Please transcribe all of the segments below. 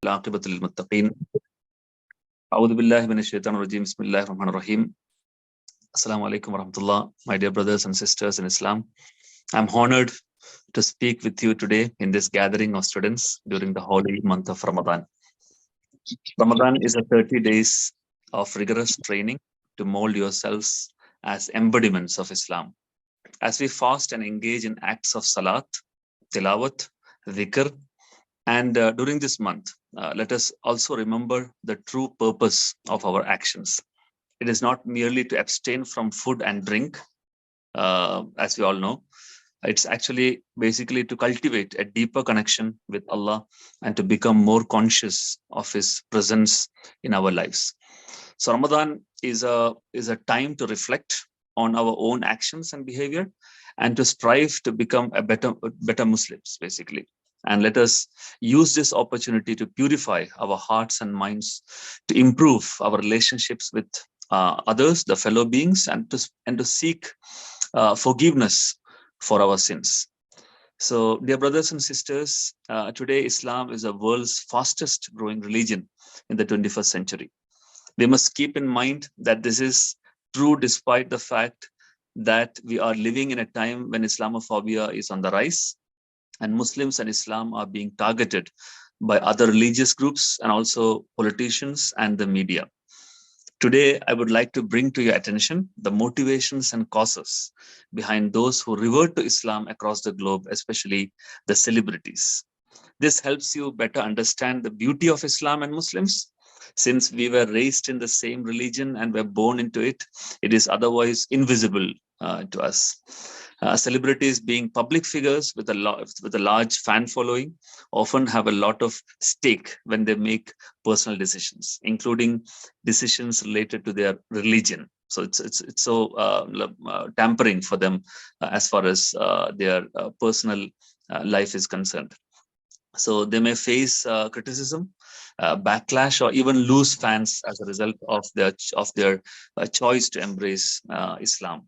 العاقبة للمتقين أعوذ بالله من الشيطان الرجيم بسم الله الرحمن الرحيم Assalamu alaikum warahmatullah. My dear brothers and sisters in Islam, I'm honored to speak with you today in this gathering of students during the holy month of Ramadan. Ramadan is a 30 days of rigorous training to mold yourselves as embodiments of Islam. As we fast and engage in acts of salat, tilawat, dhikr, and during this month, let us also remember the true purpose of our actions. It is not merely to abstain from food and drink, as we all know. It's actually basically to cultivate a deeper connection with Allah and to become more conscious of His presence in our lives. So Ramadan is a time to reflect on our own actions and behavior, and to strive to become a better Muslims, basically. And let us use this opportunity to purify our hearts and minds, to improve our relationships with others, the fellow beings, and to seek forgiveness for our sins. So, dear brothers and sisters, today Islam is the world's fastest growing religion in the 21st century. We must keep in mind that this is true despite the fact that we are living in a time when Islamophobia is on the rise, and Muslims and Islam are being targeted by other religious groups and also politicians and the media. Today, I would like to bring to your attention the motivations and causes behind those who revert to Islam across the globe, especially the celebrities. This helps you better understand the beauty of Islam and Muslims. Since we were raised in the same religion and were born into it, it is otherwise invisible to us. Celebrities, being public figures with a large fan following, often have a lot of stake when they make personal decisions, including decisions related to their religion. So it's so tampering for them as far as their personal life is concerned. So they may face criticism, backlash, or even lose fans as a result of their choice to embrace Islam.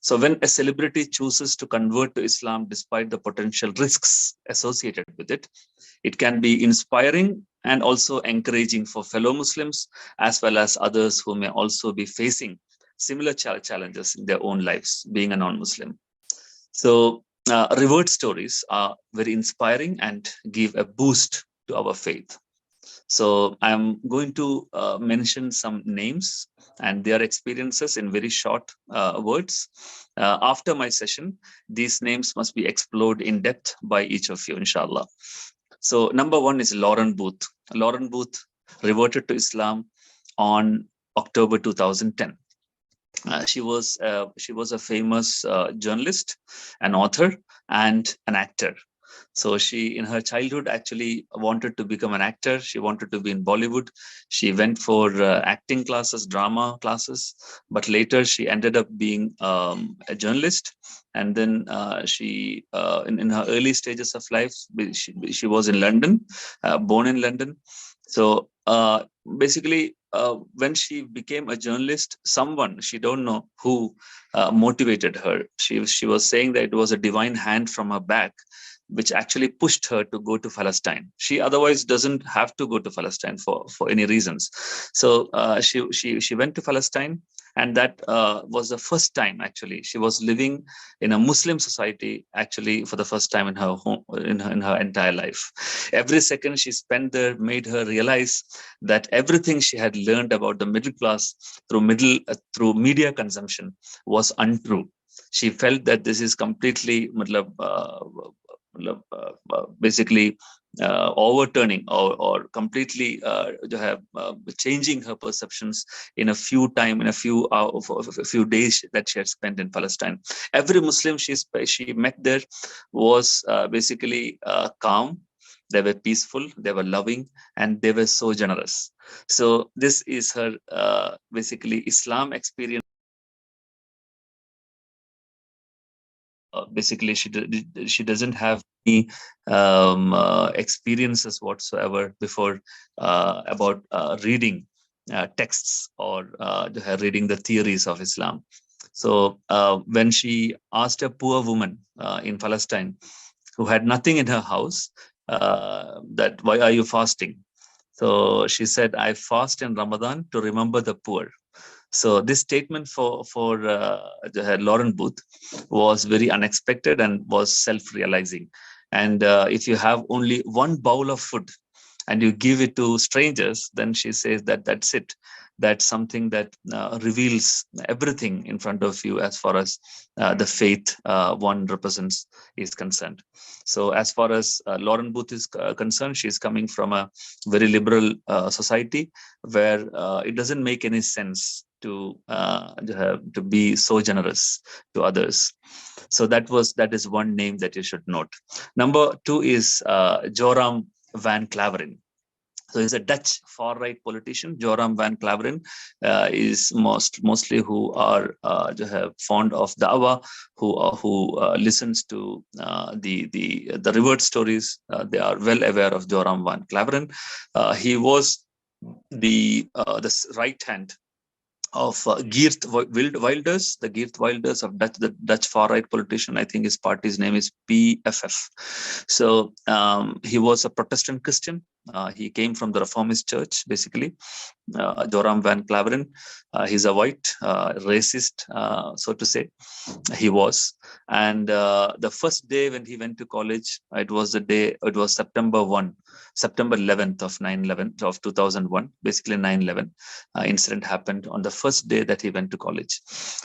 So when a celebrity chooses to convert to Islam despite the potential risks associated with it, it can be inspiring and also encouraging for fellow Muslims, as well as others who may also be facing similar challenges in their own lives, being a non-Muslim. So revert stories are very inspiring and give a boost to our faith. So I'm going to mention some names and their experiences in very short words. After my session, these names must be explored in depth by each of you, inshallah. So number one is Lauren Booth. Lauren Booth reverted to Islam on October 2010. She was a famous journalist, an author, and an actor. So she, in her childhood, actually wanted to become an actor. She wanted to be in Bollywood. She went for acting classes, drama classes, but later she ended up being a journalist. And then in her early stages of life, she was in London, born in London. So basically, when she became a journalist, someone, she don't know who, motivated her. She was saying that it was a divine hand from her back which actually pushed her to go to Palestine. She otherwise doesn't have to go to Palestine for any reasons. So she went to Palestine, and that was the first time actually she was living in a Muslim society, actually for the first time in her home, in her entire life. Every second she spent there made her realize that everything she had learned about the middle class through media consumption was untrue. She felt that this is completely basically overturning or completely changing her perceptions in a few days that she had spent in Palestine. Every Muslim she met there was basically calm. They were peaceful, they were loving, and they were so generous. So this is her basically Islam experience. Basically, she doesn't have any experiences whatsoever before about reading texts or reading the theories of Islam. So when she asked a poor woman in Palestine who had nothing in her house, that why are you fasting? So she said, I fast in Ramadan to remember the poor. So this statement for Lauren Booth was very unexpected and was self-realizing. And if you have only one bowl of food and you give it to strangers, then she says that that's it. That's something that reveals everything in front of you as far as the faith one represents is concerned. So as far as Lauren Booth is concerned, she's coming from a very liberal society where it doesn't make any sense to be so generous to others. So that is one name that you should note. Number two is Joram van Claveren. So he's a Dutch far-right politician. Joram van Claveren is mostly who are fond of da'wah, who listens to the revert stories. They are well aware of Joram van Claveren. He was the right hand of Geert Wilders, the Geert Wilders of the Dutch far-right politician. I think his party's name is PFF. So he was a Protestant Christian. He came from the Reformist Church, basically. Joram van Claveren. He's a white racist, so to say. He was. And the first day when he went to college, it was September 11th of 9/11 of 2001, basically 9/11 incident happened on the first day that he went to college.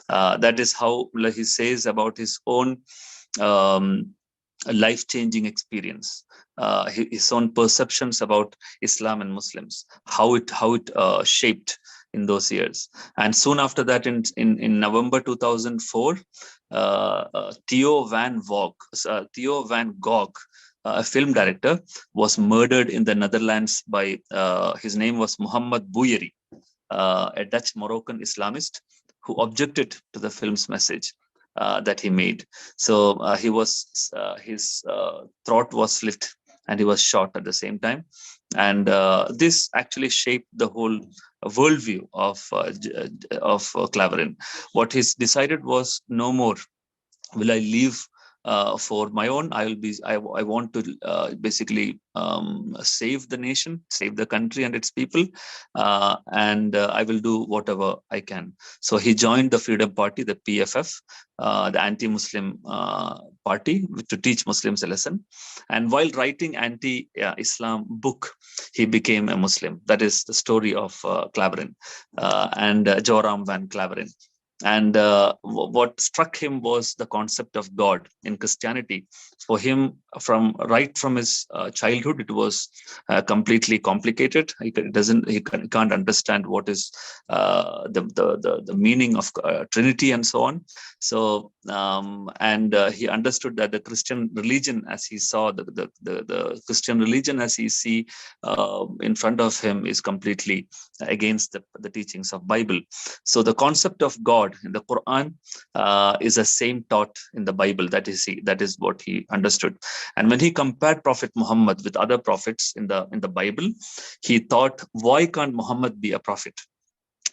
That is how he says about his own a life-changing experience, his own perceptions about Islam and Muslims, how it shaped in those years. And soon after that, in November 2004, Theo van Gogh, a film director, was murdered in the Netherlands by his name was Muhammad Bouyeri, a Dutch Moroccan Islamist who objected to the film's message that he made. So his throat was slit and he was shot at the same time. And this actually shaped the whole worldview of Claveren. What he's decided was, no more will I live for my own. I want to basically save the nation, save the country and its people, and I will do whatever I can. So he joined the Freedom Party, the PFF, the anti-Muslim party, to teach Muslims a lesson. And while writing anti-Islam book, he became a Muslim. That is the story of Claveren and Joram van Claveren. And what struck him was the concept of God in Christianity. For him, right from his childhood, it was completely complicated. He can't understand what is the meaning of Trinity and so on. So he understood that the Christian religion, as he saw the Christian religion as he see in front of him, is completely against the teachings of Bible. So the concept of God in the Quran is the same taught in the Bible. That is what he understood. And when he compared Prophet Muhammad with other prophets in the Bible, he thought, why can't Muhammad be a prophet?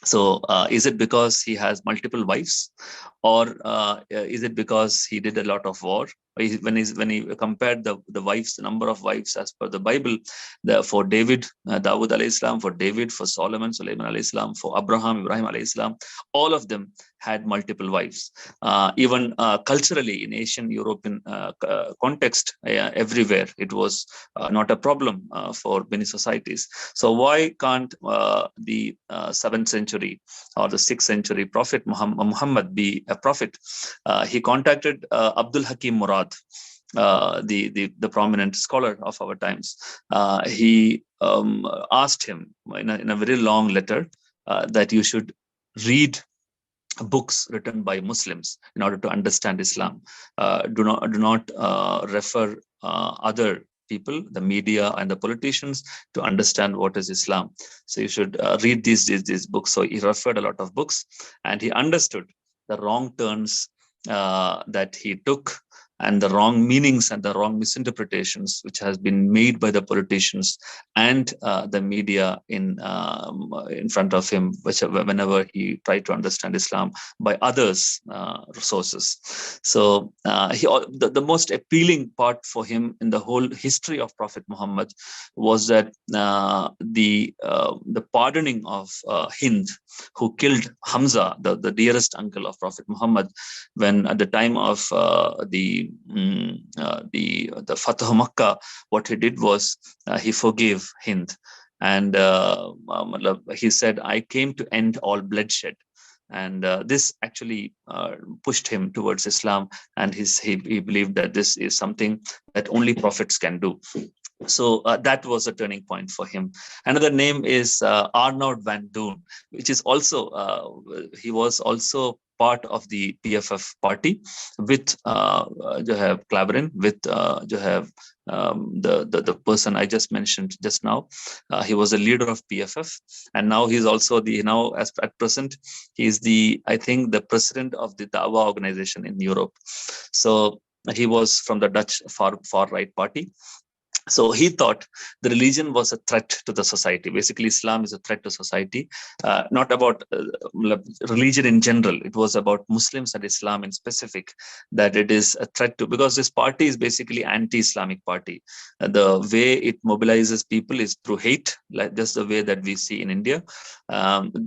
So is it because he has multiple wives, or is it because he did a lot of war? When he compared the wives, the number of wives as per the Bible, for David, Dawood alayhi salam, for David, for Solomon, Sulaiman alayhi salam, for Abraham, Ibrahim alayhi salam, all of them had multiple wives. Even culturally, in Asian European context, everywhere it was not a problem for many societies. So why can't the 7th century or the 6th century prophet Muhammad be a prophet? He contacted Abdul Hakim Murad, the prominent scholar of our times. He asked him in a very long letter that you should read books written by Muslims in order to understand Islam. Do not refer other people, the media and the politicians, to understand what is Islam. So you should read these books. So he referred a lot of books, and he understood the wrong turns that he took and the wrong meanings and the wrong misinterpretations which has been made by the politicians and the media in front of him, whenever he tried to understand Islam by others' sources. So the most appealing part for him in the whole history of Prophet Muhammad was that the pardoning of Hind, who killed Hamza, the dearest uncle of Prophet Muhammad, when at the time of the Fatah Makkah, what he did was he forgave Hind, and he said, "I came to end all bloodshed." And this actually pushed him towards Islam, and he believed that this is something that only prophets can do. So that was a turning point for him. Another name is Arnoud van Doon, which is also he was also part of the PFF party with Johav Klaverin, with Johav, the person I just mentioned just now. He was a leader of PFF, and now he's also at present he's I think the president of the Dawa organization in Europe. So he was from the Dutch far right party. So he thought the religion was a threat to the society. Basically, Islam is a threat to society, not about religion in general. It was about Muslims and Islam in specific, that it is a threat to, because this party is basically anti-Islamic party. The way it mobilizes people is through hate, like just the way that we see in India.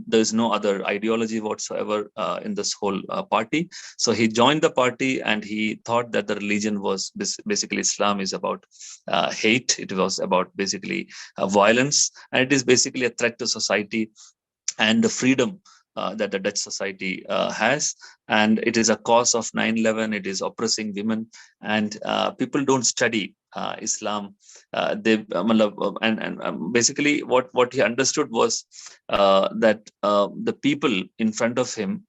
There's no other ideology whatsoever in this whole party. So he joined the party, and he thought that the religion was basically Islam is about hate. It was about basically violence, and it is basically a threat to society and the freedom that the Dutch society has. And it is a cause of 9/11. It is oppressing women, and people don't study Islam. Basically what he understood was that the people in front of him,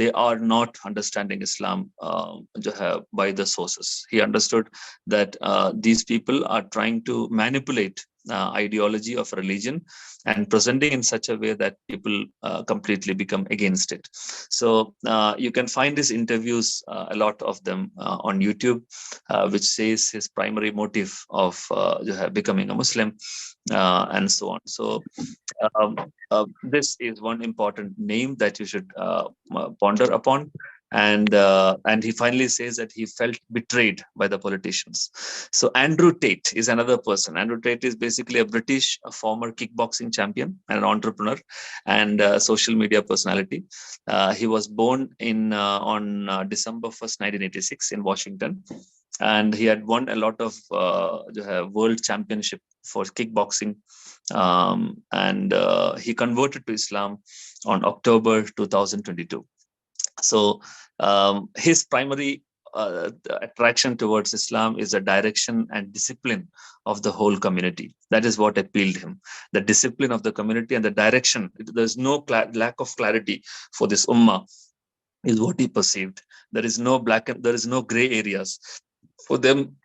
they are not understanding Islam by the sources. He understood that these people are trying to manipulate ideology of religion and presenting in such a way that people completely become against it. So you can find his interviews, a lot of them on YouTube, which says his primary motive of becoming a Muslim, and so on. So this is one important name that you should ponder upon. And he finally says that he felt betrayed by the politicians. So Andrew Tate is another person. Andrew Tate is basically a British former kickboxing champion and an entrepreneur and social media personality. He was born on December 1st, 1986 in Washington. And he had won a lot of world championship for kickboxing. And he converted to Islam on October 2022. So his primary attraction towards Islam is the direction and discipline of the whole community. That is what appealed him. The discipline of the community and the direction. There's no lack of clarity for this ummah, is what he perceived. There is no there is no gray areas. For them,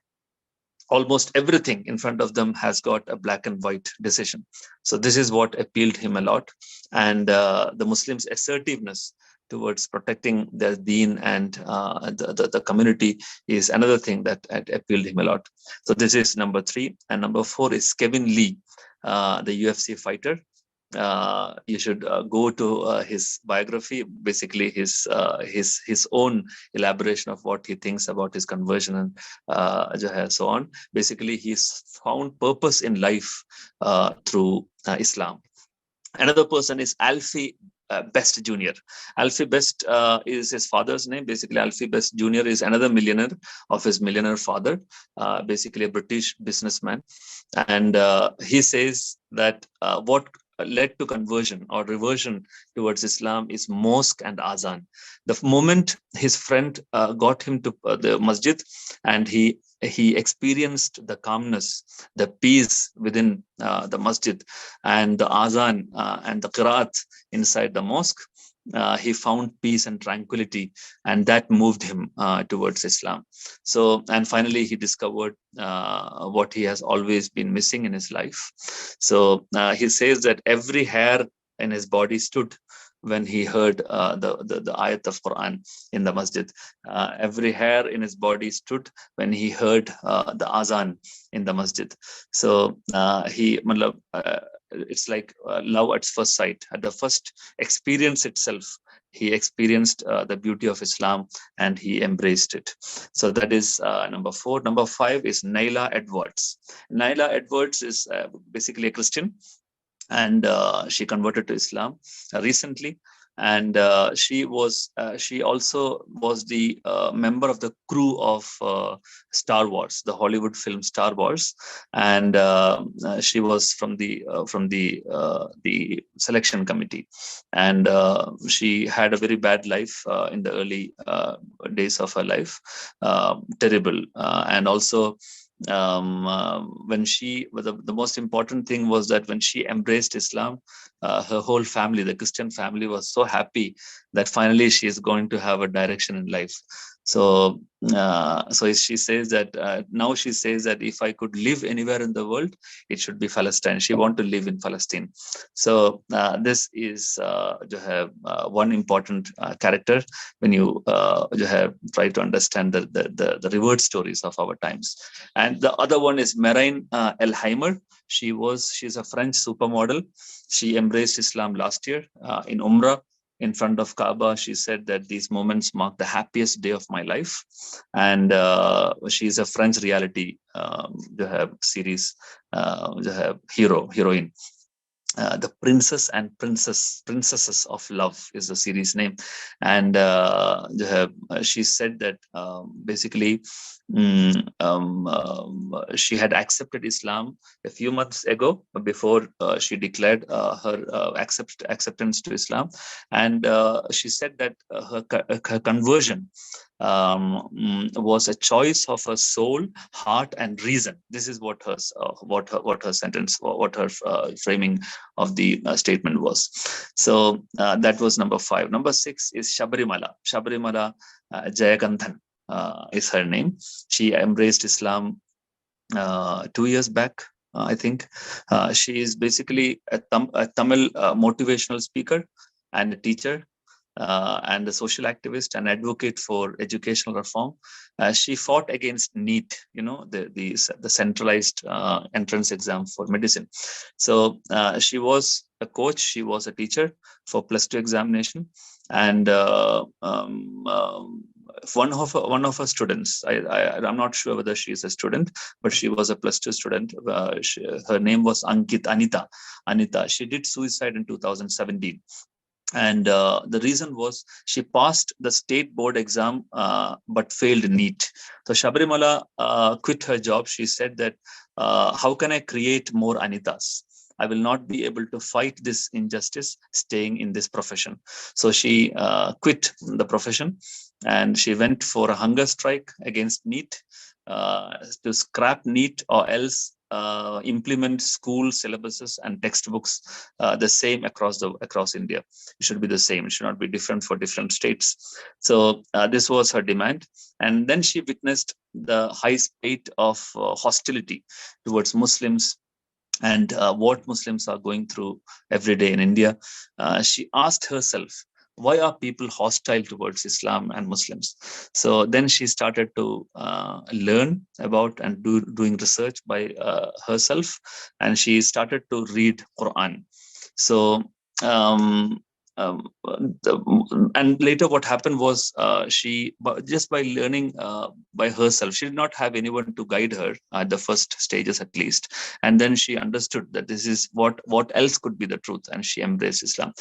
almost everything in front of them has got a black and white decision. So this is what appealed him a lot. And the Muslims' assertiveness towards protecting their deen and the community is another thing that appealed him a lot. So this is number 3. And number 4 is Kevin Lee, the UFC fighter. You should go to his biography, basically his own elaboration of what he thinks about his conversion and so on. Basically, he's found purpose in life through Islam. Another person is Alfie Best Jr. Alfie Best is his father's name. Basically, Alfie Best Jr. is another millionaire of his millionaire father, basically a British businessman. And he says that what led to conversion or reversion towards Islam is mosque and azan. The moment his friend got him to the masjid, and he experienced the calmness, the peace within the masjid, and the azan and the qiraat inside the mosque, he found peace and tranquility, and that moved him towards Islam. So, and finally, he discovered what he has always been missing in his life. So he says that every hair in his body stood when he heard the ayat of Quran in the masjid. Every hair in his body stood when he heard the azan in the masjid. So it's like love at first sight. At the first experience itself, he experienced the beauty of Islam and he embraced it. So that is number 4. Number 5 is Naila Edwards. Naila Edwards is basically a Christian, and she converted to Islam recently. And she also was the member of the crew of Star Wars, the Hollywood film Star Wars, and she was from the selection committee, and she had a very bad life in the early days of her life, terrible, and also the most important thing was that when she embraced Islam, her whole family, the Christian family, was so happy that finally she is going to have a direction in life. So she says that now she says that if I could live anywhere in the world, it should be Palestine. She wants to live in Palestine. So this is one important character when you have try to understand the reward stories of our times. And the other one is Marine Elheimer. She's a French supermodel. She embraced Islam last year in Umrah in front of Kaaba. She said that these moments mark the happiest day of my life. And she's a French reality series heroine. The Princess and Princesses of Love is the series name. And she said that basically she had accepted Islam a few months ago before she declared her acceptance to Islam. And she said that her conversion was a choice of her soul, heart, and reason. This is what her sentence, what her framing of the statement was. So that was number 5. Number 6 is Shabarimala Jayagandhan is her name. She embraced Islam 2 years back, I think. She is basically a Tamil motivational speaker and a teacher, and a social activist and advocate for educational reform. She fought against NEET, the centralized entrance exam for medicine. So she was a coach, she was a teacher for +2 examination, and one of her students, I'm not sure whether she is a student, but she was a +2 student. Her name was Anita. She did suicide in 2017. And the reason was she passed the state board exam but failed NEET. So Shabarimala quit her job. She said that, how can I create more Anitas? I will not be able to fight this injustice staying in this profession. So she quit the profession and she went for a hunger strike against NEET, to scrap NEET or else implement school syllabuses and textbooks the same across India. It should be the same. It should not be different for different states. So this was her demand. And then she witnessed the high state of hostility towards Muslims and what Muslims are going through every day in India. She asked herself, why are people hostile towards Islam and Muslims? So then she started to learn about and doing research by herself, and she started to read Quran. So and later what happened was just by learning by herself, she did not have anyone to guide her at the first stages at least, and then she understood that this is what else could be the truth, and she embraced Islam.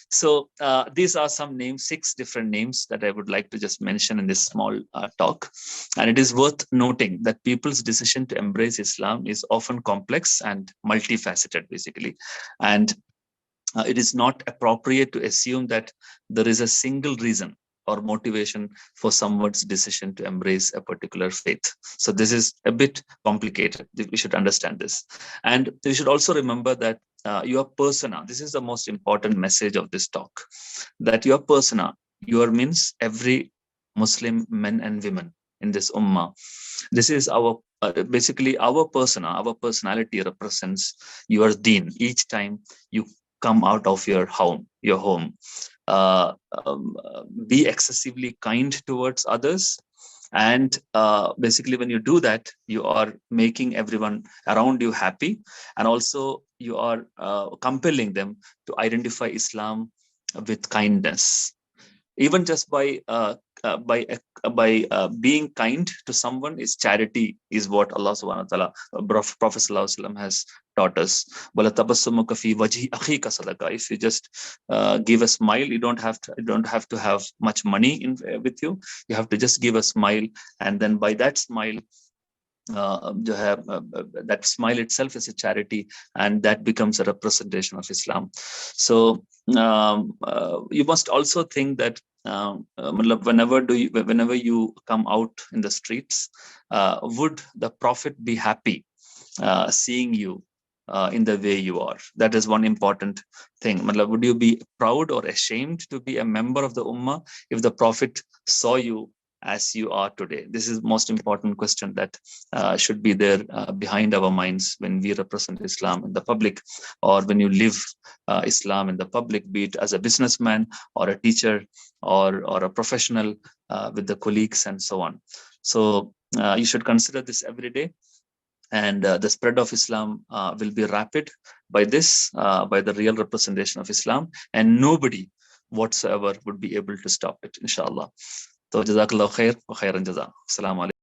So these are some names, 6 different names that I would like to just mention in this small talk. And it is worth noting that people's decision to embrace Islam is often complex and multifaceted, basically. And it is not appropriate to assume that there is a single reason or motivation for someone's decision to embrace a particular faith. So this is a bit complicated. We should understand this. And we should also remember that your persona, this is the most important message of this talk, that your persona, your means every Muslim men and women in this ummah. This is our basically our persona, our personality represents your deen. Each time you come out of your home. Be excessively kind towards others. And basically, when you do that, you are making everyone around you happy, and also you are compelling them to identify Islam with kindness. Even just by being kind to someone is charity, is what Allah subhanahu wa ta'ala, Prophet sallallahu alaihi wasallam has taught us. If you just give a smile, you don't have to have much money with you. You have to just give a smile, and then by that smile, that smile itself is a charity, and that becomes a representation of Islam. So you must also think that whenever you come out in the streets, would the Prophet be happy seeing you in the way you are? That is one important thing. Would you be proud or ashamed to be a member of the Ummah if the Prophet saw you as you are today? This is the most important question that should be there behind our minds when we represent Islam in the public, or when you live Islam in the public, be it as a businessman or a teacher or a professional with the colleagues and so on. So you should consider this every day. And the spread of Islam will be rapid by the real representation of Islam, and nobody whatsoever would be able to stop it, inshallah. So jazakallah khair wa khairan jaza. Assalamu alaikum.